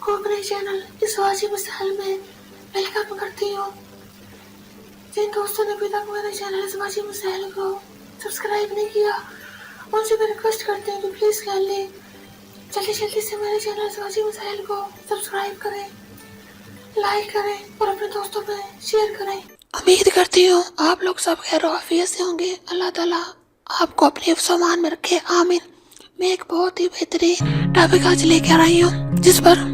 को अपने चैनल इस वाजिब साल में वेलकम करती हूँ। जिन दोस्तों ने अभी तक मेरे चैनल इस वाजिब साल को सब्सक्राइब नहीं किया, उनसे मैं रिक्वेस्ट करती हूँ कि प्लीज़ काइंडली जल्दी से मेरे चैनल इस वाजिब साल को सब्सक्राइब करें, लाइक करें और अपने दोस्तों में शेयर करें। उम्मीद करती हूँ आप लोग सब खैर आफियत से होंगे। अल्लाह ताला आपको अपने हिफ्ज़-ओ-अमान में रखे, आमीन। मैं एक बहुत ही बेहतरीन टॉपिक आज लेकर आई हूँ जिस पर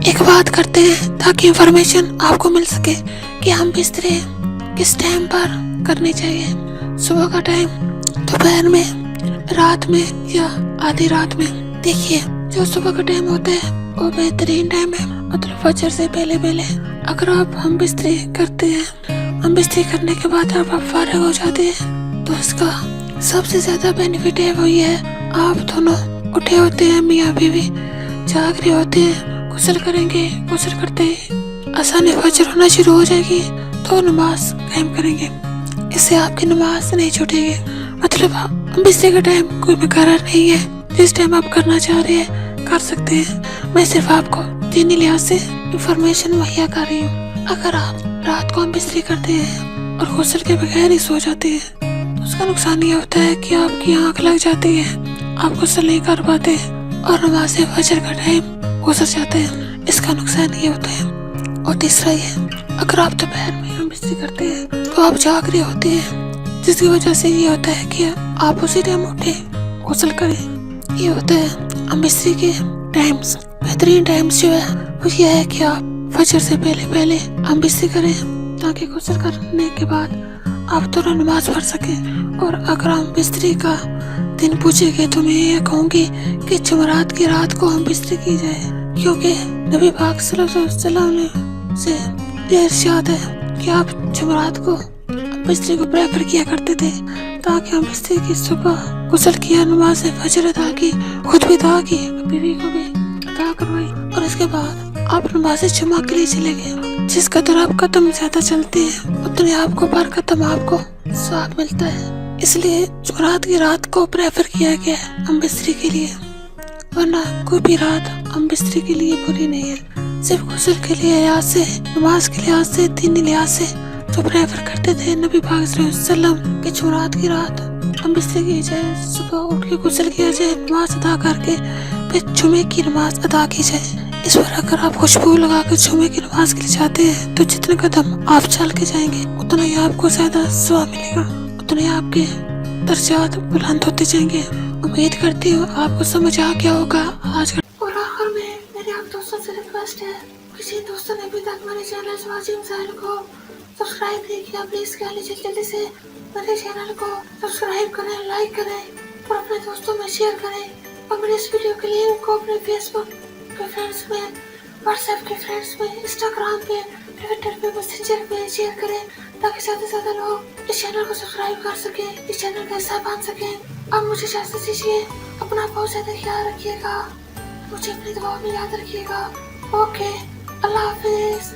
एक बात करते हैं ताकि इंफॉर्मेशन आपको मिल सके कि हम बिस्तरे किस टाइम पर करनी चाहिए, सुबह का टाइम, दोपहर में, रात में या आधी रात में। देखिए, जो सुबह का टाइम होता है वो बेहतरीन टाइम है, मतलब फजर से पहले अगर हम बिस्तरी करते हैं, हम बिस्तरी करने के बाद आप फारिग हो जाते हैं तो इसका सबसे ज्यादा बेनिफिट है वो ये है, आप दोनों उठे होते हैं, मियाँ बीवी जाग रहे होते हैं, गुस्ल करेंगे, गुस्ल करते ही आसानी फजर होना शुरू हो जाएगी तो नमाज कायम करेंगे। इससे आपकी नमाज नहीं छूटेगी। मतलब बिस्तरी का टाइम कोई मुकर्रर नहीं है, जिस टाइम आप करना चाह रहे हैं कर सकते हैं। मैं सिर्फ आपको दीनी लिहाज से इंफॉर्मेशन मुहैया कर रही हूँ। अगर आप रात को हम बिस्तरी करते हैं और गुस्ल के बगैर ही सो जाते हैं तो उसका नुकसान ये होता है कि आपकी आँख लग जाती है, आप गुस्ल नहीं कर पाते और नमाज फजर का टाइम गुजर जाता है। इसका नुकसान ये होता है। और तीसरा ये, अगर आप दोपहर में हम बिस्तरी करते हैं तो आप जाग रहे होते हैं, जिसकी वजह से ये होता है कि आप उसी टाइम उठे गुस्ल करें। ये होता है हम बिस्तरी के टाइम्स, बेहतरीन टाइम्स जो है वो ये है कि आप फजर से पहले हम बिस्तरी करें ताकि गुस्ल करने के बाद आप तुरंत नमाज पढ़ सकें। और अगर हम बिस्तरी का दिन पूछेंगे तो मैं ये कहूँगी कि जुमेरात की रात को हम बिस्तरी की जाए, क्योंकि नबी पाक सल्लल्लाहु अलैहि वसल्लम से ये इरशाद है कि आप जुमेरात को बिस्तरी को प्रेफर किया करते थे ताकि हम बिस्तरी की सुबह गुस्ल किया, नमाज फजर अदा की, खुद भी अदा की, बीवी को भी अदा करवाई और इसके बाद आप नमाज जुमा के लिए चले गए। जिस कदर आप कदम ज्यादा चलते हैं उतने आपको बरकत, आपको स्वाब मिलता है। इसलिए जुमेरात की रात को प्रेफर किया गया है हम बिस्तरी के लिए, वरना कोई भी रात हम बिस्तरी के लिए बुरी नहीं है। सिर्फ गुस्ल के लिए लिहाज से, नमाज के लिहाज से, दीनी लिहाज से जो प्रेफर करते थे नबी पाक सल्लल्लाहु अलैहि वसल्लम कि जुमेरात की रात हम बिस्तरी की जाए, सुबह उठ के गुस्ल किया जाए, नमाज अदा करके फिर जुमे की नमाज अदा की जाए। इस पर अगर आप खुशबू लगा कर जुमे की नमाज के लिए जाते हैं तो जितने कदम आप चल के जाएंगे उतना ही आपको ज्यादा स्वाब मिलेगा, उतने आपके दर्जात बुलंद होते जाएंगे। उम्मीद करती हूँ आपको समझ आ गया होगा आज का। और आखिर में मेरे आप दोस्तों से रिक्वेस्ट है, किसी दोस्तों ने अभी तक मेरे चैनल वाजिब साल को सब्सक्राइब नहीं किया, प्लीज जल्दी से मेरे चैनल को सब्सक्राइब करें, लाइक करें और अपने दोस्तों में शेयर करें। और मेरे इस वीडियो के लिंक को अपने फेसबुक के फ्रेंड्स में, व्हाट्सएप के फ्रेंड्स में, इंस्टाग्राम पे, ट्विटर पे, मैसेंजर पे शेयर करें ताकि ज्यादा से ज्यादा लोग इस चैनल को सब्सक्राइब कर सके, इस चैनल का हिस्सा बन सके। अब मुझे इजाज़त दीजिए, अपना बहुत ज्यादा ख्याल रखिएगा, मुझे अपनी दुआ में याद रखिएगा। ओके, अल्लाह हाफिज।